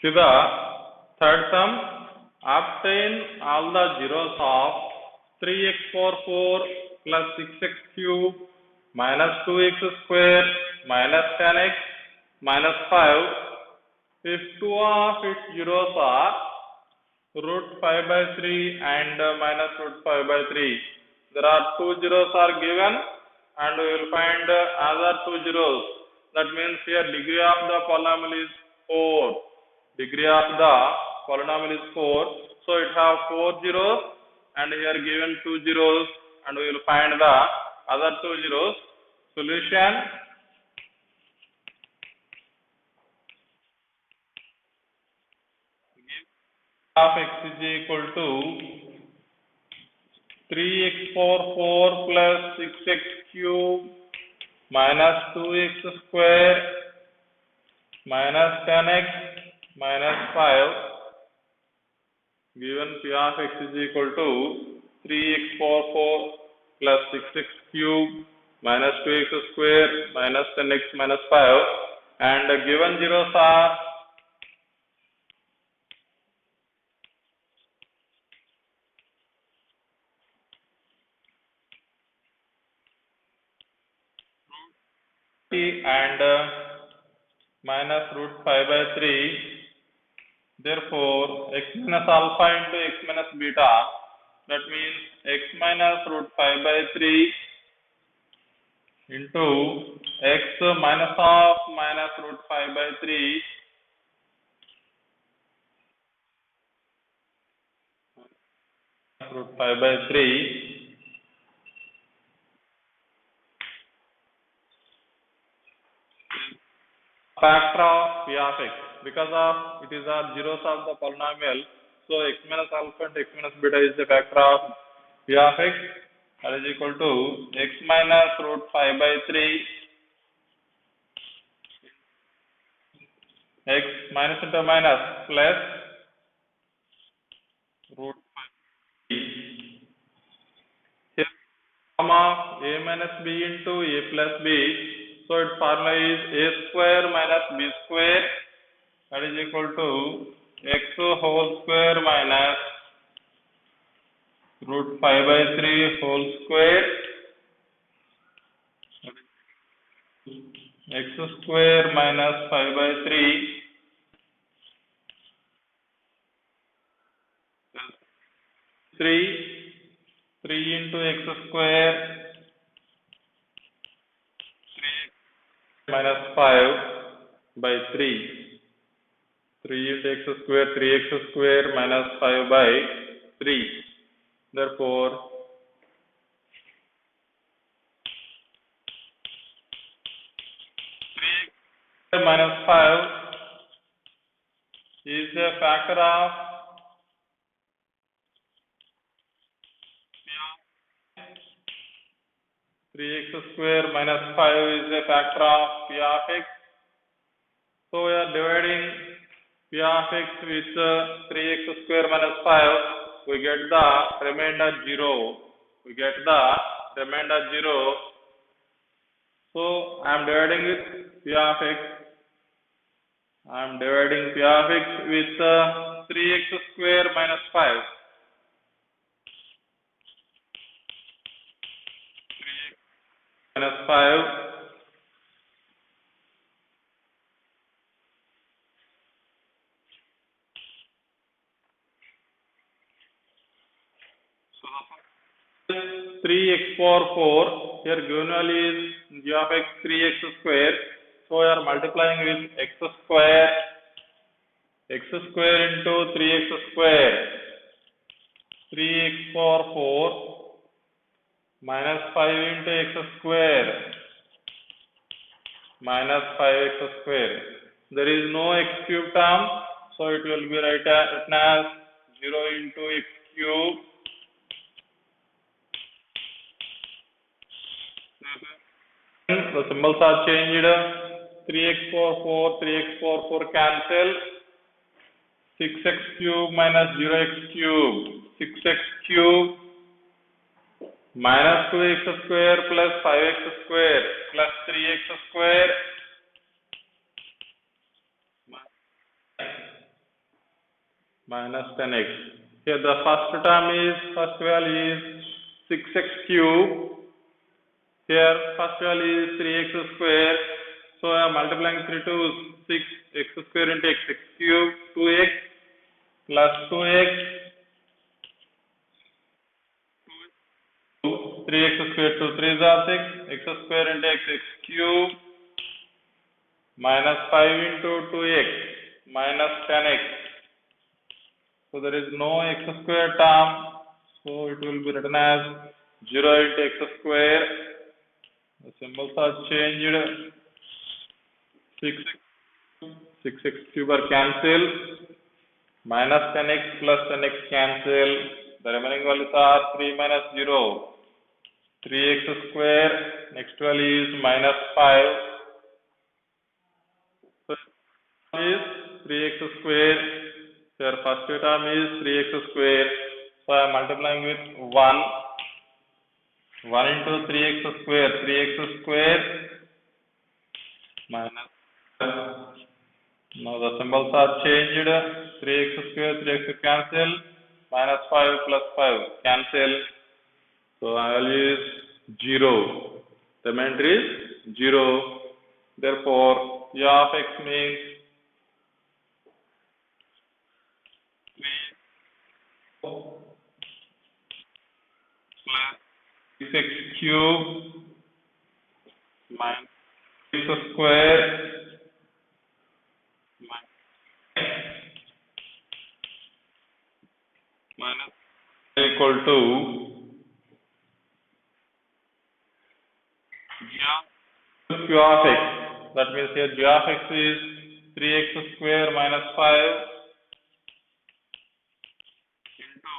To the third sum, obtain all the zeros of 3x power 4 plus 6x cube minus 2x square minus 10x minus 5 if two of its zeros are root 5 by 3 and minus root 5 by 3. There are two zeros are given and we will find other two zeros. That means here degree of the polynomial is 4. Degree of the polynomial is 4. So it have 4 zeros and here given 2 zeros and we will find the other 2 zeros. Solution: of x is equal to 3x power 4 plus 6x cube minus 2x square minus 10x minus 5 given p of x is equal to 3x power 4 plus 6x cube minus 2x square minus 10x minus 5 and given zeros are and minus root 5 by 3. Therefore, x minus alpha into x minus beta, that means x minus root 5 by 3 into x minus of minus root 5 by 3 root 5 by 3 factor of p of x, because of it is the zeros of the polynomial, so x minus alpha and x minus beta is the factor of p of x, that is equal to x minus root 5 by 3 x minus into minus plus root 5. Here form of a minus b into a plus b, so its formula is a square minus b square, that is equal to x whole square minus root 5 by 3 whole square, x square minus 5 by 3 3 into x square minus 5 by 3. 3 into x square, 3x square minus 5 by 3. Therefore, 3x minus 5 is a factor of 3x square minus 5 is a factor of p of x. So we are dividing p of x with 3x square minus 5. We get the remainder 0. We get the remainder 0. So I am dividing with p of x. I am dividing p of x with 3x square minus 5. Minus 5 3x power 4, here given value is g of x 3x square, so we are multiplying with x square into 3x square, 3x power 4 minus 5 into x square minus 5x square. There is no x cube term, so it will be written as 0 into x cube the symbols are changed. 3x power 4, 3x power 4 cancel. 6x cube minus 0x cube. 6x cube minus 2x square plus 5x square plus 3x square minus 10x. Here the first value is 6x cube. Here first value is 3x square. So I am multiplying 3 to 6, x square into x cube, 2x plus 2x, 3x square, 2 3s are 6, x square into x cube, minus 5 into 2x, minus 10x. So there is no x square term, so it will be written as 0 into x square. The symbols are changed. 6x cube are cancelled. Minus 10x plus 10x cancel. The remaining values are 3 minus 0. 3x square. Next value is minus 5. So is 3x square. Their first term is 3x square. So I am multiplying with 1. 1 into 3x square. 3x square minus. Now the symbols are changed. 3x square, 3x cancel. Minus 5 plus 5 cancel. So value is 0. The remainder is 0. Therefore, y of x means 6x cube minus x square minus equal to g of x. That means here g of x is 3x square minus 5 into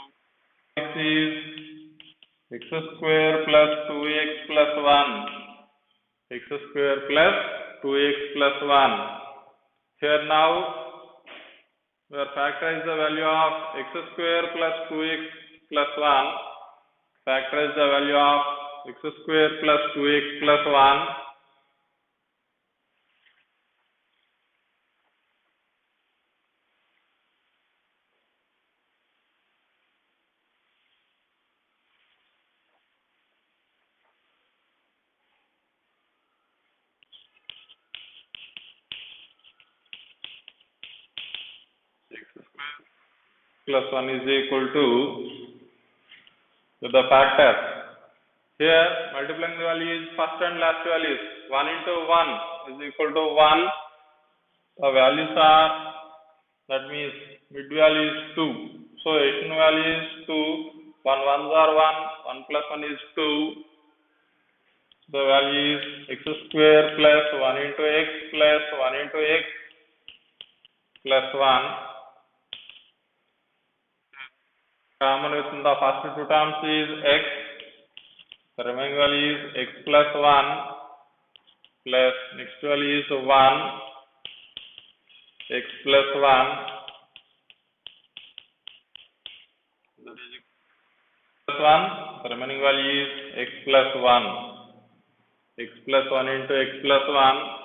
x is x square plus 2x plus 1. X square plus 2x plus 1. Here now we are factorize the value of x square plus 2x plus 1. Factorize the value of x square plus 2x plus 1. X square plus 1 is equal to the factor. Here multiplying the values, first and last values. 1 into 1 is equal to 1. The values are, that means mid value is 2. So addition value is 2. 1 ones are 1. 1 plus 1 is 2. The value is x square plus 1 into x plus 1 into x plus 1. Common within the first two terms is x. The remaining value is x plus 1 plus next value is 1 x plus 1. That is plus 1. The remaining value is x plus 1. X plus 1 into x plus 1.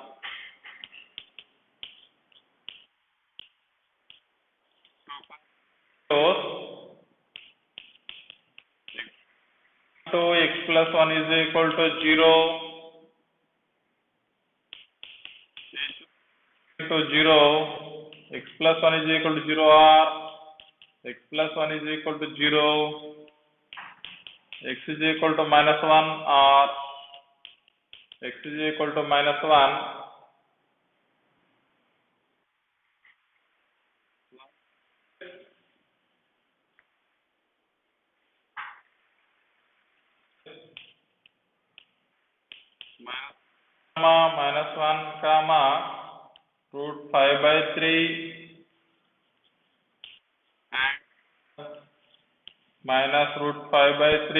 So x plus 1 is equal to 0. To 0. X plus 1 is equal to 0 or x plus 1 is equal to 0. X is equal to minus 1 or x is equal to minus 1. Minus 1 comma root 5 by 3 and minus root 5 by 3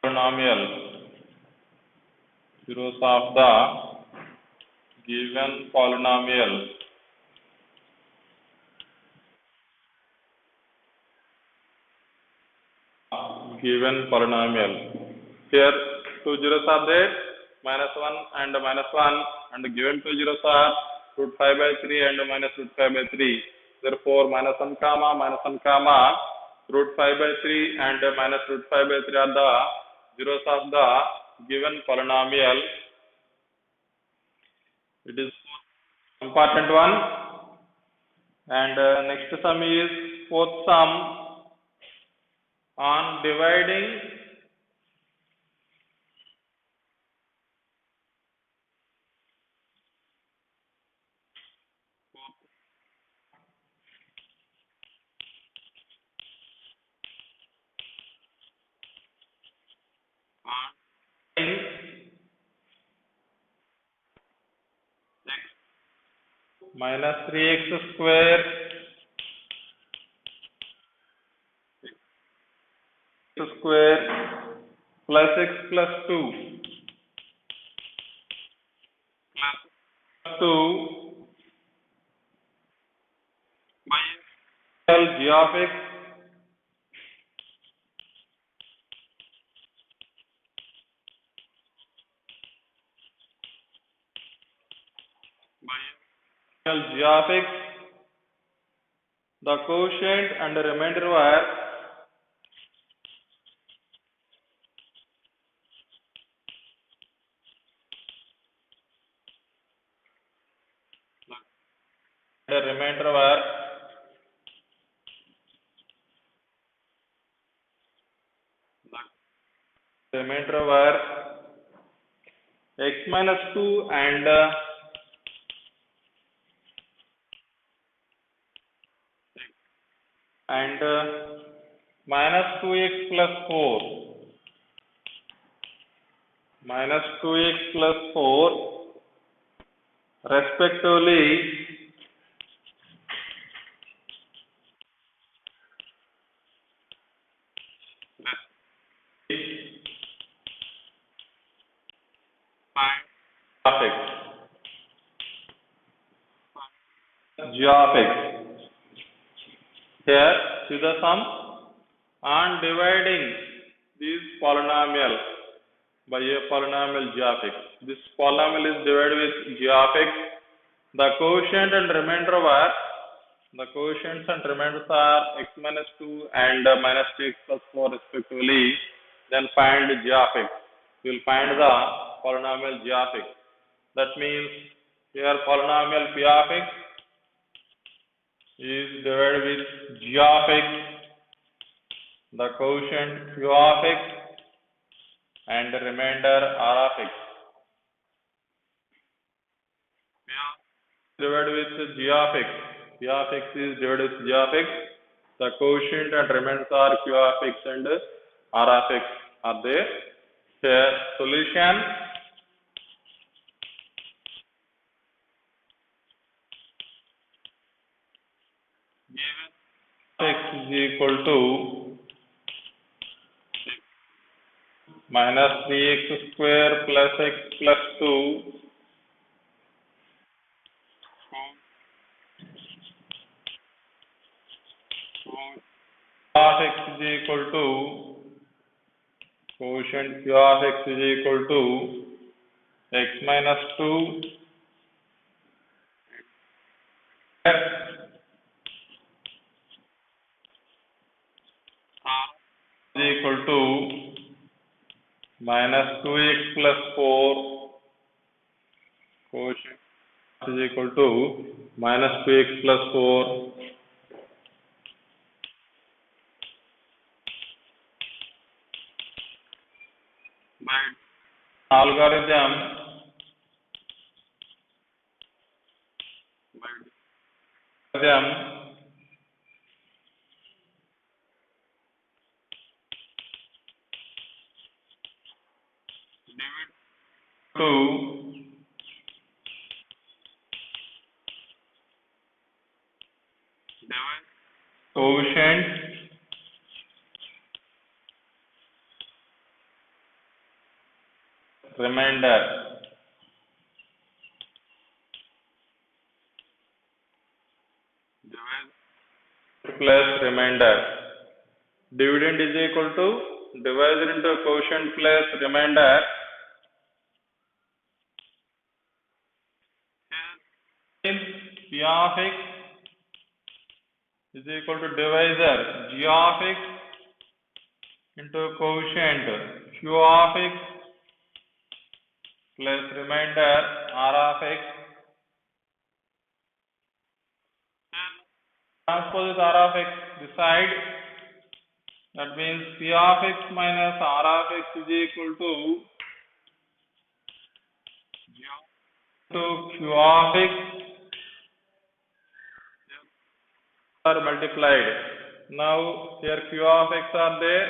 polynomial zeros of the given polynomial. given polynomial. Here two zeros are there, -1 and -1, and given two zeros are √5/3 and -√5/3. Therefore, -1 comma -1 comma √5/3 and -√5/3 are the zeros of the given polynomial. It is important one. And next sum is fourth sum on dividing minus 3x square plus x plus 2 by g of x g of x. The quotient and the remainder were x minus 2 and minus 2x plus 4 respectively. G of x. Here, see the sum on dividing this polynomial by a polynomial g of x. This polynomial is divided with g of x. The quotient and remainder were, the quotients and remainders are x minus 2 and minus 2x plus 4 respectively. Then find g of x. You will find the polynomial g of x. That means here polynomial p of x is divided with g of x, the quotient q of x, and the remainder r of x. Divided with g of x. P of x is divided with g of x. The quotient and remainders are q of x and r of x are there. Here solution. X is equal to minus 3x square plus x plus 2 of x is equal to quotient q of x is equal to x minus 2 is equal to minus 2x plus 4 quotient is equal to minus 2x plus 4 by algorithm to quotient remainder plus remainder. Dividend is equal to divised into quotient plus remainder. P of x is equal to divisor g of x into quotient q of x plus remainder r of x. Transpose is r of x this side. That means p of x minus r of x is equal to q of x are multiplied. Now here q of x are there,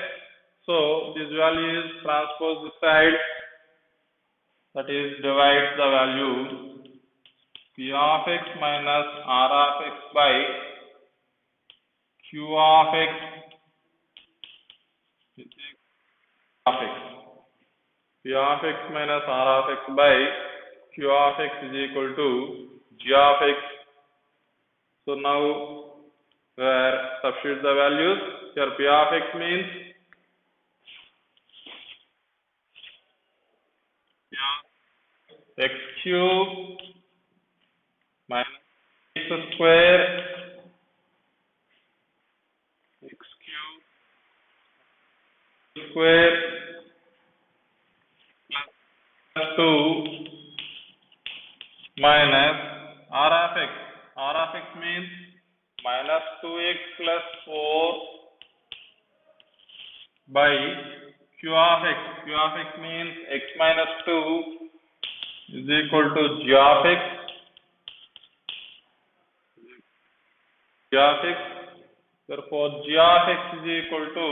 so this value is transpose this side, that is divide the value p of x minus r of x by q of x of x. P of x minus r of x by q of x is equal to g of x. So now where substitute the values, here p of x means x cube minus x square x cube square plus 2 minus r of x. R of x means minus 2x plus 4 by q of x. Q of x means x minus 2 is equal to g of x. G of x. Therefore, g of x is equal to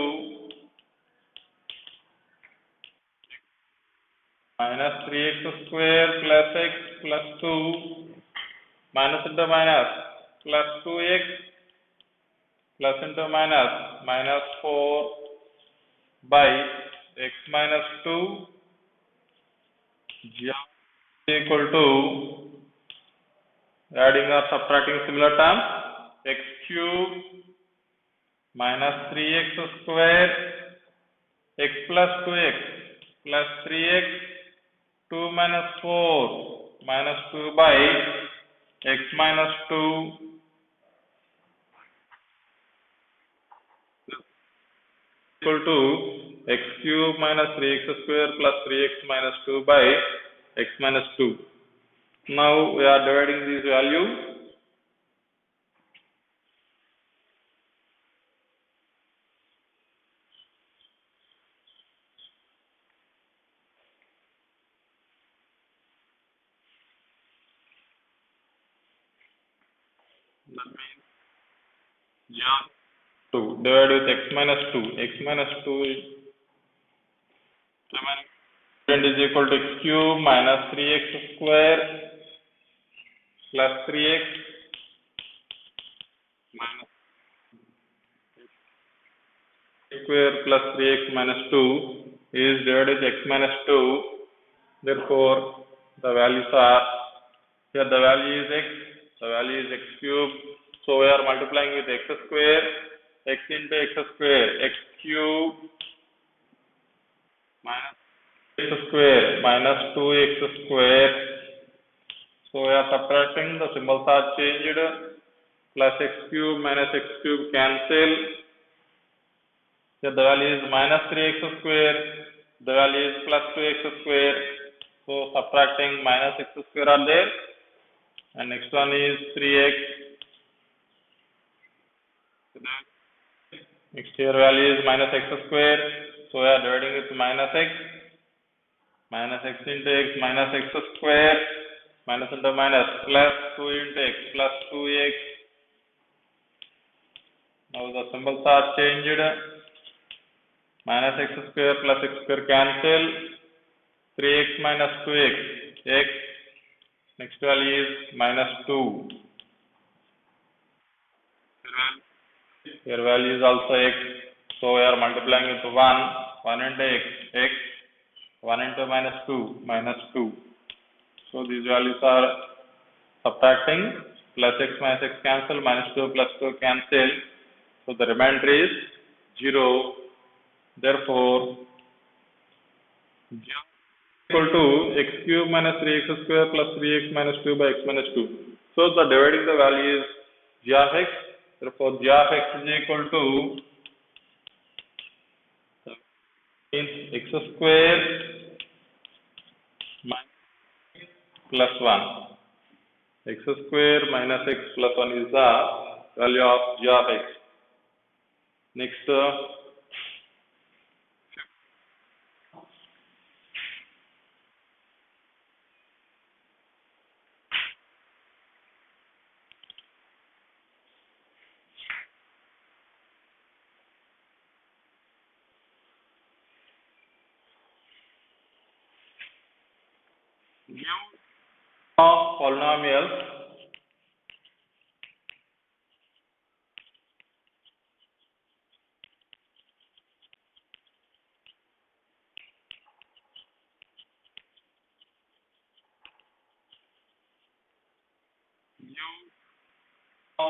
minus 3x square plus x plus 2 minus into minus plus 2x plus into minus minus 4 by x minus 2 g of x is equal to, adding or subtracting similar terms, x cube minus 3x square x plus 2x plus 3x 2 minus 4 minus 2 by x minus 2 equal to x cube minus 3x square plus 3x minus 2 by x minus 2. Now we are dividing this value. That means g of 2 divided with x minus 2. X minus 2 is equal to x cube minus 3x square plus 3x minus square plus 3x minus 2 is divided with x minus 2. Therefore, the values are, here the value is x, the value is x cube. So we are multiplying with x square, x into x square, x cube minus x square minus 2x square. So we are subtracting, the symbols are changed, plus x cube minus x cube cancel. Here the value is minus 3x square, the value is plus 2x square. So subtracting, minus x square are there, and next one is 3x. Next here value is minus x square, so we are dividing with minus x into x minus x square, minus into minus plus 2 into x plus 2x. Now the symbols are changed, minus x square plus x square cancel, 3x minus 2x, x, next value is minus 2. Here value is also x, so we are multiplying with 1 into x, 1 into minus 2. So these values are subtracting, plus x minus x cancel, minus 2 plus 2 cancel, so the remainder is 0. Therefore, g equal to x cube minus 3x square plus 3x minus 2 by x minus 2. So the dividing the value is g of x. Therefore, g of x is equal to means x square minus plus 1. X square minus x plus 1 is the value of g of x. Next, of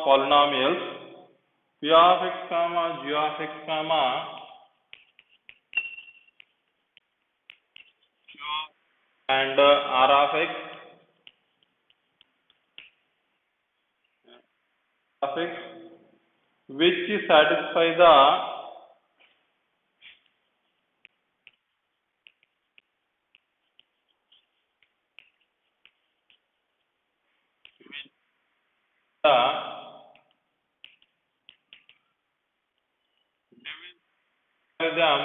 polynomials p of x comma g of x comma and r of x which satisfy the algorithm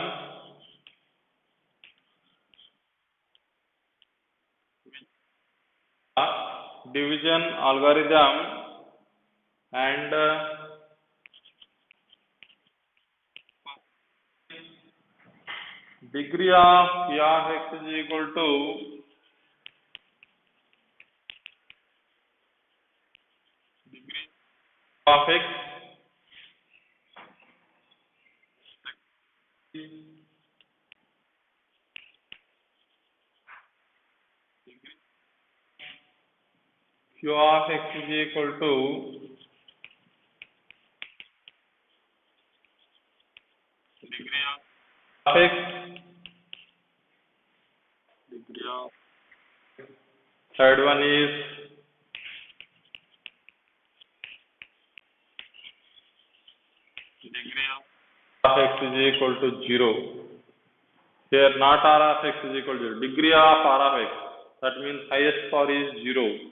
division algorithm and degree of p of x is equal to degree of x q of x is equal to degree of x degree of third one is degree of x is equal to 0. Here not r of x is equal to 0. Degree of r of x, that means highest power is 0.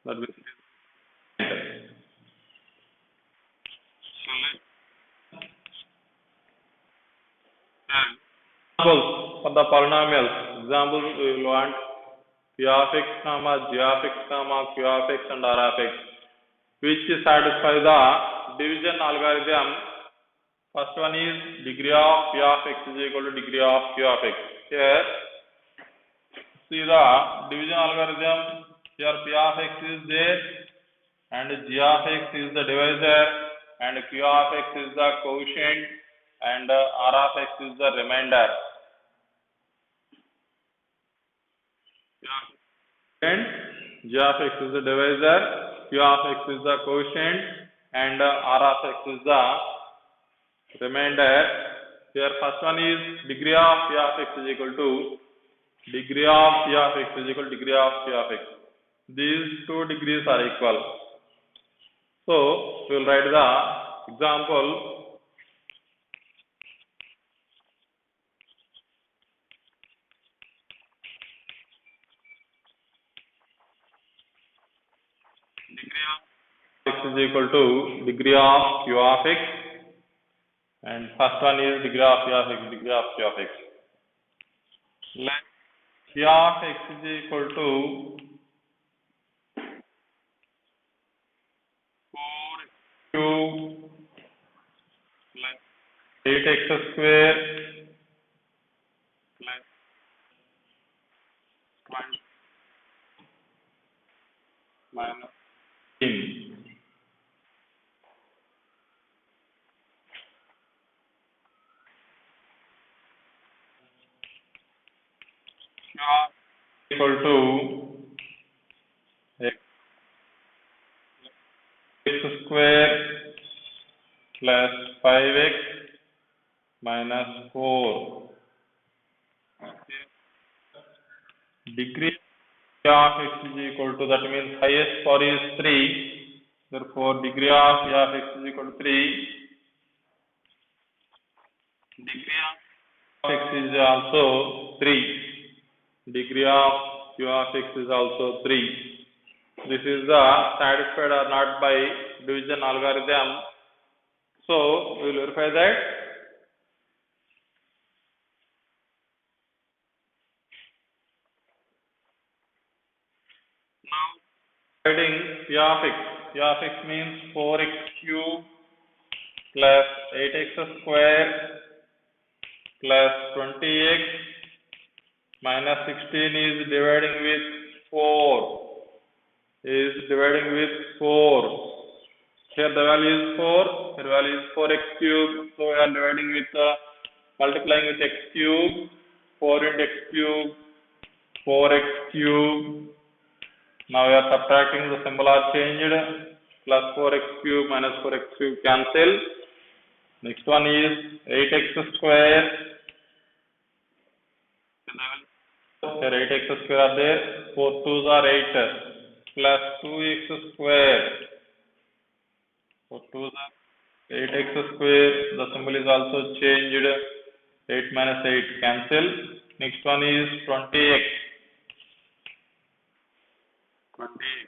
That means examples for the polynomials. Example, we will want p of x comma g of x comma q of x and r of x which satisfy the division algorithm. First one is degree of p of x is equal to degree of q of x. Here see the division algorithm. Here p of x is there and g of x is the divisor and q of x is the quotient and r of x is the remainder. And g of x is the divisor, q of x is the quotient and r of x is the remainder. Here first one is degree of p of x is equal to degree of p of x is equal to degree of p of x. These two degrees are equal. So we will write the example. Degree of x is equal to degree of q of x and first one is degree of p of x, degree of q of x. Let p of x is equal to 4x plus 8x square plus 20 minus 15. Equal to x square plus 5x minus 4. Degree of x is equal to, that means highest power is 3. Therefore, degree of x is equal to 3. Degree of x is also 3. Degree of q of x is also 3. This is the satisfied or not by division algorithm. So we will verify that. Now dividing p of x means 4x cube plus 8x square plus 20x minus 16 is dividing with 4. Is dividing with 4. Here the value is 4. Here value is 4x cube. So we are dividing with multiplying with x cube. 4 into x cube. 4x cube. Now we are subtracting, the symbol are changed. Plus 4x cube minus 4x cube cancel. Next one is 8x square. Here 8x square are there. 4 2s are 8. Plus 2x square. 4 2s are 8x square. The symbol is also changed. 8 minus 8 cancel. Next one is 20x. 20x.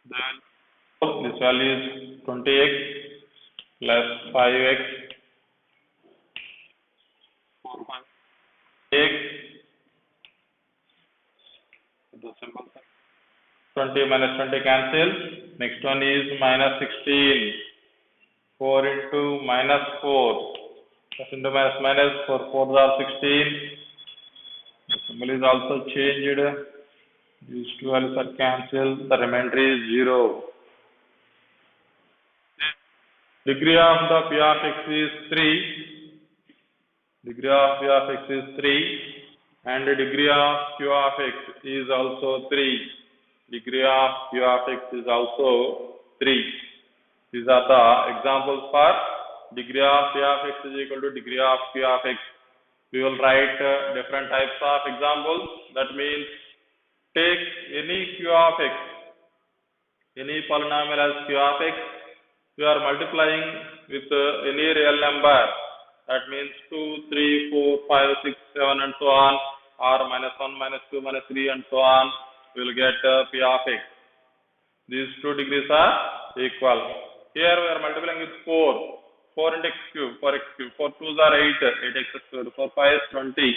Then this value is 20x plus 5x. 4 5x. The symbol 20 minus 20 cancel. Next one is minus 16. 4 into minus 4. Plus into minus minus 4 4s are 16. The symbol is also changed. These two values are cancelled. The remainder is 0. Degree of the p of x is 3. Degree of p of x is 3. And the degree of q of x is also 3. Degree of q of x is also 3. These are the examples for degree of p of x is equal to degree of q of x. We will write different types of examples. That means take any q of x, any polynomial as q of x. We are multiplying with any real number. That means 2, 3, 4, 5, 6, 7 and so on, or minus 1, minus 2, minus 3 and so on. We will get p of x. These two degrees are equal. Here we are multiplying with 4. 4 into x cube, 4x cube. 4 2s are 8, 8x squared. 4 5 is 20,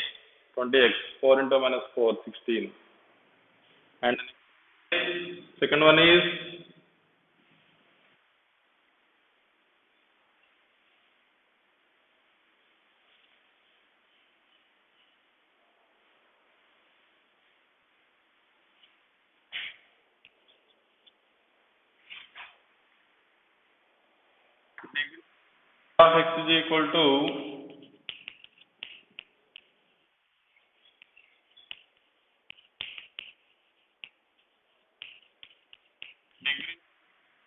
20x. 4 into minus 4, 16. And second one is of x is equal to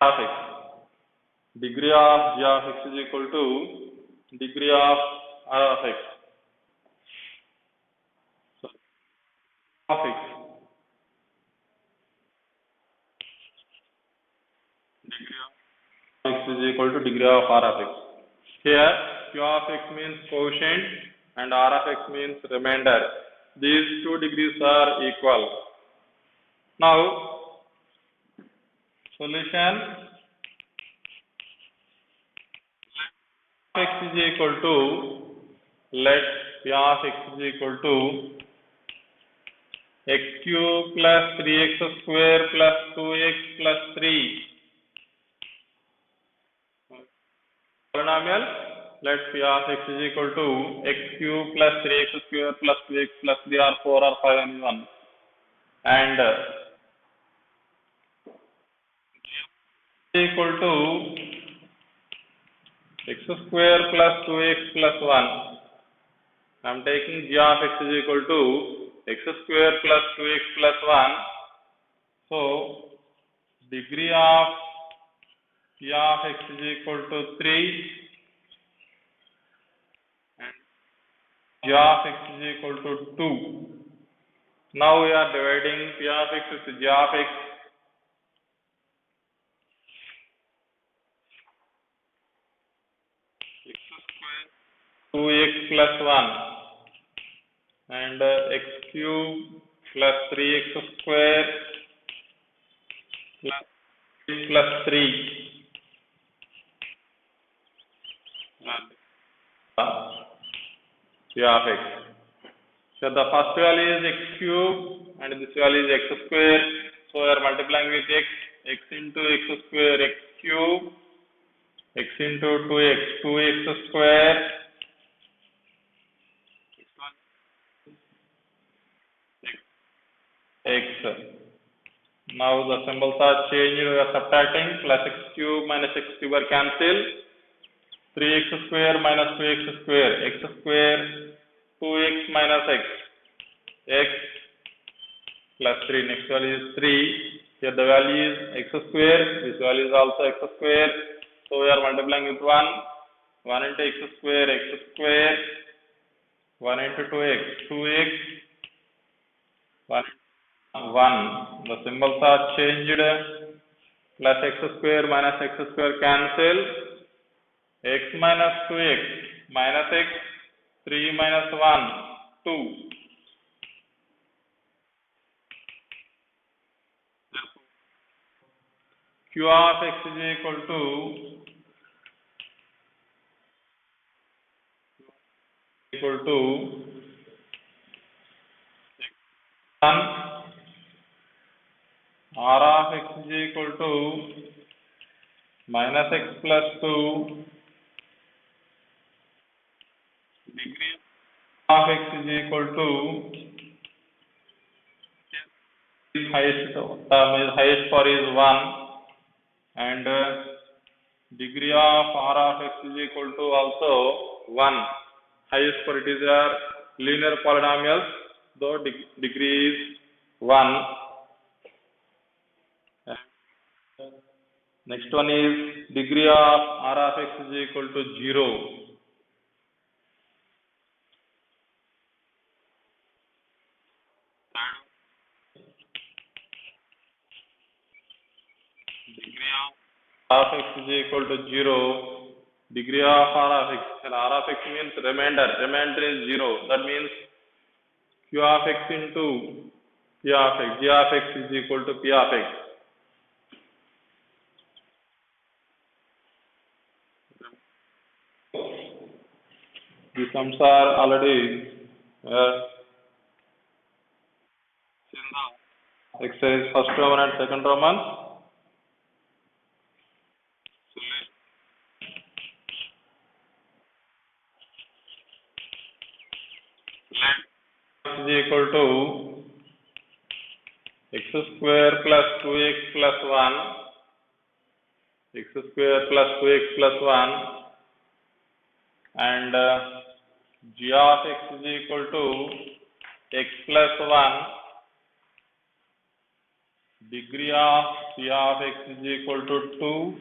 of x. Degree of g of x is equal to degree of r of x. So, of x. Degree of x is equal to degree of r of x. Here q of x means quotient and r of x means remainder. These two degrees are equal. Now solution, x is equal to, let p of x is equal to x cube plus 3x square plus 2x plus 3. Polynomial, let p of x is equal to x cube plus 3x square plus 2x plus 3 or 4 or 5 and 1. And equal to x square plus 2x plus 1. I am taking g of x is equal to x square plus 2x plus 1. So degree of p of x is equal to 3. g of x is equal to 2. Now we are dividing p of x with g of x. X square 2x plus 1 and x cube plus 3x square plus 3 p of x. So the first value is x cube and this value is x square. So we are multiplying with x into x square, x cube, x into 2x square, x. Now the symbols are changed, we are subtracting, plus x cube minus x cube are cancelled, 3x square minus 2x square, 2x minus x plus 3, next value is 3, here the value is x square, this value is also x square, so we are multiplying with 1 into x square, 1 into 2x, 1, the symbols are changed, plus x square minus x square cancel, x minus 2x minus x, 3 minus 1, 2. Q of x is equal to 1, r of x is equal to minus x plus 2, degree of x is equal to highest for is 1 and degree of r of x is equal to also 1. Highest for it is linear polynomials, though degree is 1. Next one is degree of r of x is equal to 0. Degree of r of x is equal to 0. Degree of r of x, and r of x means remainder is 0. That means q of x into p of x, g of x is equal to p of x. The sums are already exercise first Roman and second Roman. Is equal to x square plus 2x plus 1, x square plus 2x plus 1 and g of x is equal to x plus 1, degree of p of x is equal to 2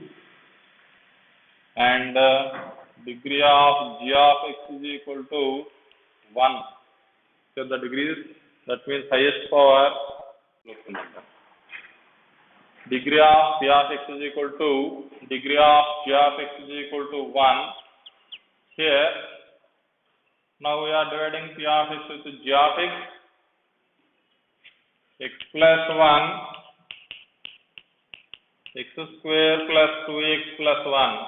and degree of g of x is equal to 1. So the degrees, that means highest power. Degree of p of x is equal to degree of g of x is equal to 1. Here, now we are dividing p of x with g of x. X plus 1, x square plus 2x plus 1.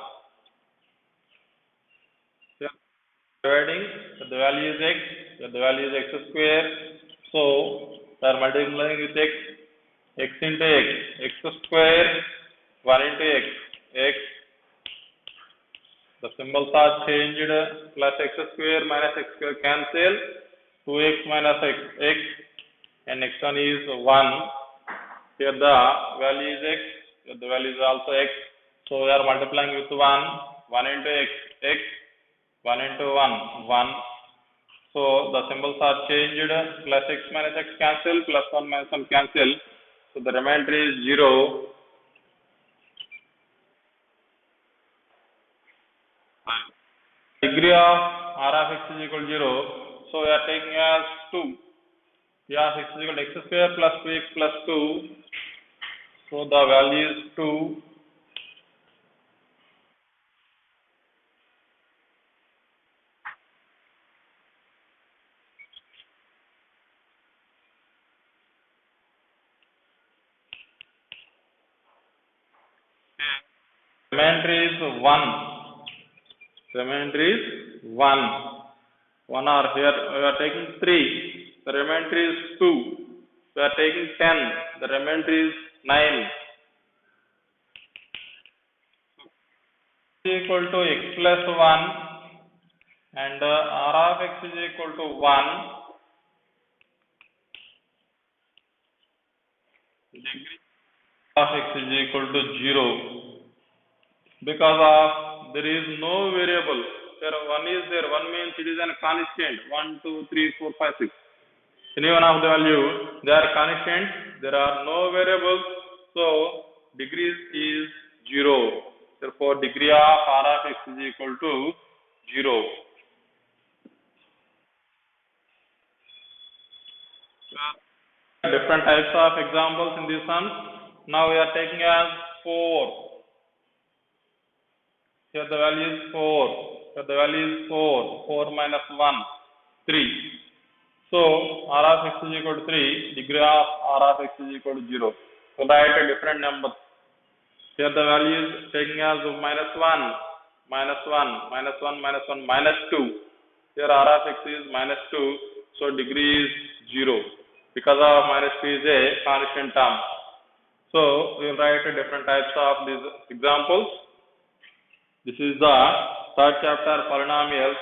So, dividing, so the value is x, so the value is x square. So, we are multiplying with x into x square, 1 into x. The symbols are changed, plus x square minus x square cancel, 2x minus x, and next one is 1. Here the value is x, here the value is also x. So we are multiplying with 1 into x, 1 into 1. So the symbols are changed, plus x minus x cancel, plus 1 minus 1 cancel. So the remainder is 0. Degree of r of x is equal to 0. So we are taking as 2. P of x is equal to x square plus 2x plus 2. So the value is 2. Remainder is 1. Remainder is 1. 1 or here we are taking 3. The remainder is 2. We are taking 10. The remainder is 9. Is equal to x plus 1 and r of x is equal to 1. Degree of x is equal to 0. Because of there is no variable. There one is there. One means it is a constant. 1, 2, 3, 4, 5, 6. Any one of the value, they are constant. There are no variables. So degree is 0. Therefore, degree of r of x is equal to 0. Different types of examples in this one. Now we are taking as 4. Here the value is 4. Here the value is 4. 4 minus 1, 3. So r of x is equal to 3. Degree of r of x is equal to 0. So write a different number. Here the value is taking as minus 1, minus 1, minus 1, minus 1, minus 2. Here r of x is minus 2. So degree is 0. Because of minus 2 is a constant term. So we will write different types of these examples. This is the third chapter, polynomials.